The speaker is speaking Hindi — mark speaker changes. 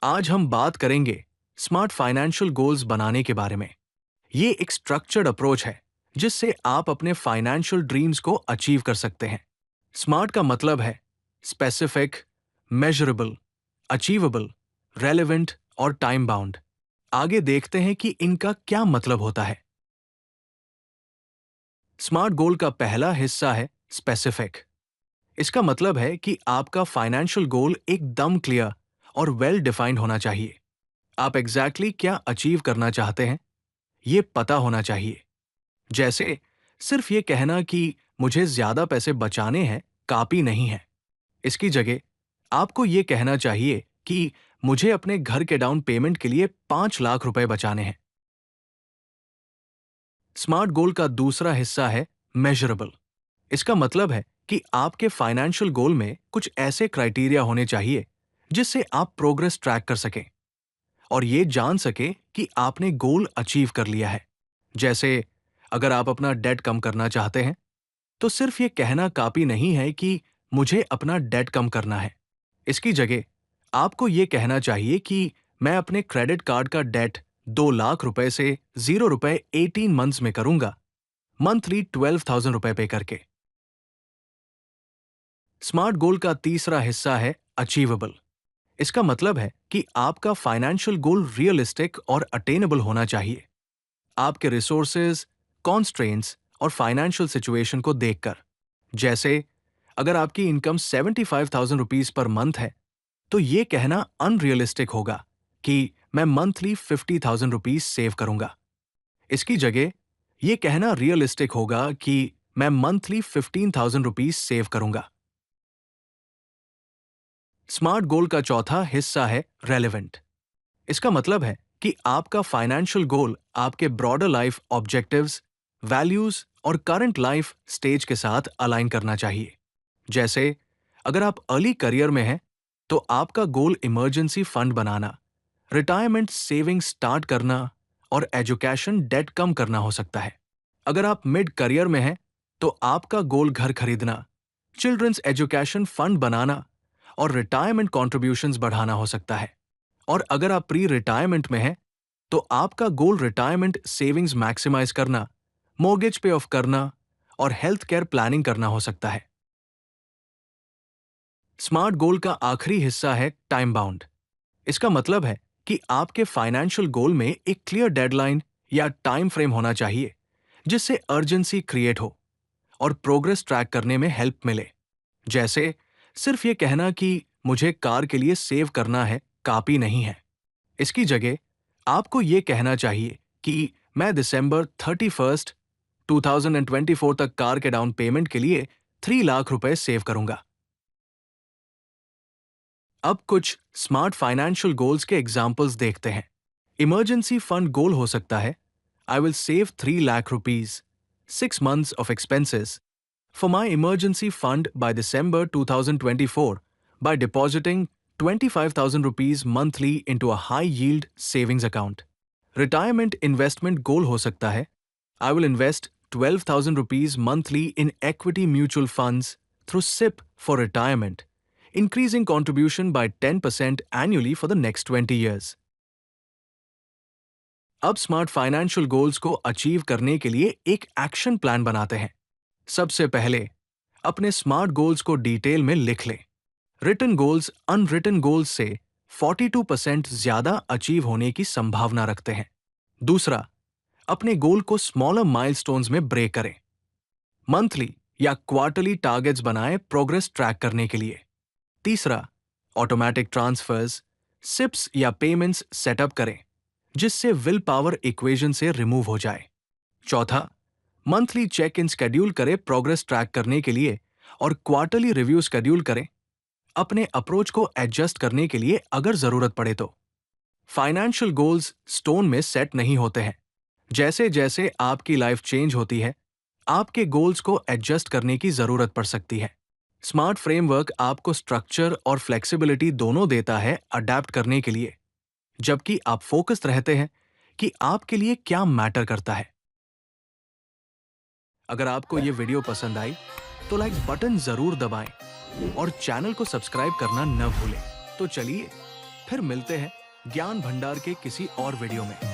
Speaker 1: आज हम बात करेंगे स्मार्ट फाइनेंशियल गोल्स बनाने के बारे में। ये एक स्ट्रक्चर्ड अप्रोच है जिससे आप अपने फाइनेंशियल ड्रीम्स को अचीव कर सकते हैं। स्मार्ट का मतलब है स्पेसिफिक, मेजरेबल, अचीवेबल, रेलेवेंट और टाइम बाउंड। आगे देखते हैं कि इनका क्या मतलब होता है। स्मार्ट गोल का पहला हिस्सा है स्पेसिफिक। इसका मतलब है कि आपका फाइनेंशियल गोल एकदम क्लियर और वेल डिफाइंड होना चाहिए। आप एग्जैक्टली क्या अचीव करना चाहते हैं, ये पता होना चाहिए। जैसे सिर्फ ये कहना कि मुझे ज्यादा पैसे बचाने हैं काफी नहीं है। इसकी जगह आपको ये कहना चाहिए कि मुझे अपने घर के डाउन पेमेंट के लिए 5 लाख रुपए बचाने हैं। स्मार्ट गोल का दूसरा हिस्सा है मेजरेबल। इसका मतलब है कि आपके फाइनेंशियल गोल में कुछ ऐसे क्राइटेरिया होने चाहिए जिससे आप प्रोग्रेस ट्रैक कर सकें और ये जान सके कि आपने गोल अचीव कर लिया है। जैसे अगर आप अपना डेट कम करना चाहते हैं, तो सिर्फ ये कहना काफी नहीं है कि मुझे अपना डेट कम करना है। इसकी जगह आपको ये कहना चाहिए कि मैं अपने क्रेडिट कार्ड का डेट 2 लाख रुपए से 0 रुपए 18 मंथ्स में करूंगा, मंथली 12,000 रुपए पे करके। स्मार्ट गोल का तीसरा हिस्सा है अचीवेबल। इसका मतलब है कि आपका फाइनेंशियल गोल रियलिस्टिक और अटेनेबल होना चाहिए। आपके रिसोर्सेज, कॉन्स्ट्रेंट्स और फाइनेंशियल सिचुएशन को देखकर। जैसे अगर आपकी इनकम 75,000 रुपीज पर मंथ है, तो ये कहना अनरियलिस्टिक होगा कि मैं मंथली 50,000 रुपीज सेव करूंगा। इसकी जगह ये कहना रियलिस्टिक होगा कि मैं मंथली 15,000 रुपीज सेव करूंगा। स्मार्ट गोल का चौथा हिस्सा है रेलेवेंट। इसका मतलब है कि आपका फाइनेंशियल गोल आपके ब्रॉडर लाइफ ऑब्जेक्टिव्स, वैल्यूज और करंट लाइफ स्टेज के साथ अलाइन करना चाहिए। जैसे अगर आप अर्ली करियर में हैं, तो आपका गोल इमरजेंसी फंड बनाना, रिटायरमेंट सेविंग्स स्टार्ट करना और एजुकेशन डेट कम करना हो सकता है। अगर आप मिड करियर में हैं, तो आपका गोल घर खरीदना, चिल्ड्रंस एजुकेशन फंड बनाना और रिटायरमेंट कॉन्ट्रीब्यूशंस बढ़ाना हो सकता है। और अगर आप प्री रिटायरमेंट में हैं, तो आपका गोल रिटायरमेंट सेविंग्स मैक्सिमाइज करना, मॉर्गेज पे ऑफ करना और हेल्थ केयर प्लानिंग करना हो सकता है। स्मार्ट गोल का आखिरी हिस्सा है टाइम बाउंड। इसका मतलब है कि आपके फाइनेंशियल गोल में एक क्लियर डेडलाइन या टाइम फ्रेम होना चाहिए जिससे अर्जेंसी क्रिएट हो और प्रोग्रेस ट्रैक करने में हेल्प मिले। जैसे सिर्फ ये कहना कि मुझे कार के लिए सेव करना है काफी नहीं है। इसकी जगह आपको ये कहना चाहिए कि मैं दिसंबर 31, 2024 तक कार के डाउन पेमेंट के लिए 3 लाख रुपए सेव करूंगा। अब कुछ स्मार्ट फाइनेंशियल गोल्स के एग्जाम्पल्स देखते हैं। इमरजेंसी फंड गोल हो सकता है, I will save 3 lakh rupees, 6 months of expenses for my emergency fund by December 2024 by depositing 25,000 rupees monthly into a high yield savings account. Retirement investment goal हो सकता है, I will invest 12,000 rupees monthly in equity mutual funds through SIP for retirement, increasing contribution by 10% annually for the next 20 years. अब स्मार्ट फाइनेंशियल गोल्स को अचीव करने के लिए एक एक्शन प्लान बनाते हैं। सबसे पहले अपने स्मार्ट गोल्स को डिटेल में लिख लें। रिटन गोल्स अनरिटन गोल्स से 42% ज्यादा अचीव होने की संभावना रखते हैं। दूसरा, अपने गोल को स्मॉलर माइलस्टोन्स में ब्रेक करें। मंथली या क्वार्टरली टारगेट्स बनाएं प्रोग्रेस ट्रैक करने के लिए। तीसरा, ऑटोमेटिक ट्रांसफर्स, सिप्स या पेमेंट्स सेटअप करें जिससे विल पावर इक्वेशन से रिमूव हो जाए। चौथा, मंथली चेक इन शेड्यूल करें प्रोग्रेस ट्रैक करने के लिए और क्वार्टरली रिव्यू शेड्यूल करें अपने अप्रोच को एडजस्ट करने के लिए अगर जरूरत पड़े तो। फाइनेंशियल गोल्स स्टोन में सेट नहीं होते हैं। जैसे जैसे आपकी लाइफ चेंज होती है, आपके गोल्स को एडजस्ट करने की जरूरत पड़ सकती है। स्मार्ट फ्रेमवर्क आपको स्ट्रक्चर और फ्लेक्सिबिलिटी दोनों देता है अडेप्ट करने के लिए, जबकि आप फोकस्ड रहते हैं कि आपके लिए क्या मैटर करता है। अगर आपको ये वीडियो पसंद आई तो लाइक बटन जरूर दबाएं और चैनल को सब्सक्राइब करना न भूलें। तो चलिए फिर मिलते हैं ज्ञान भंडार के किसी और वीडियो में।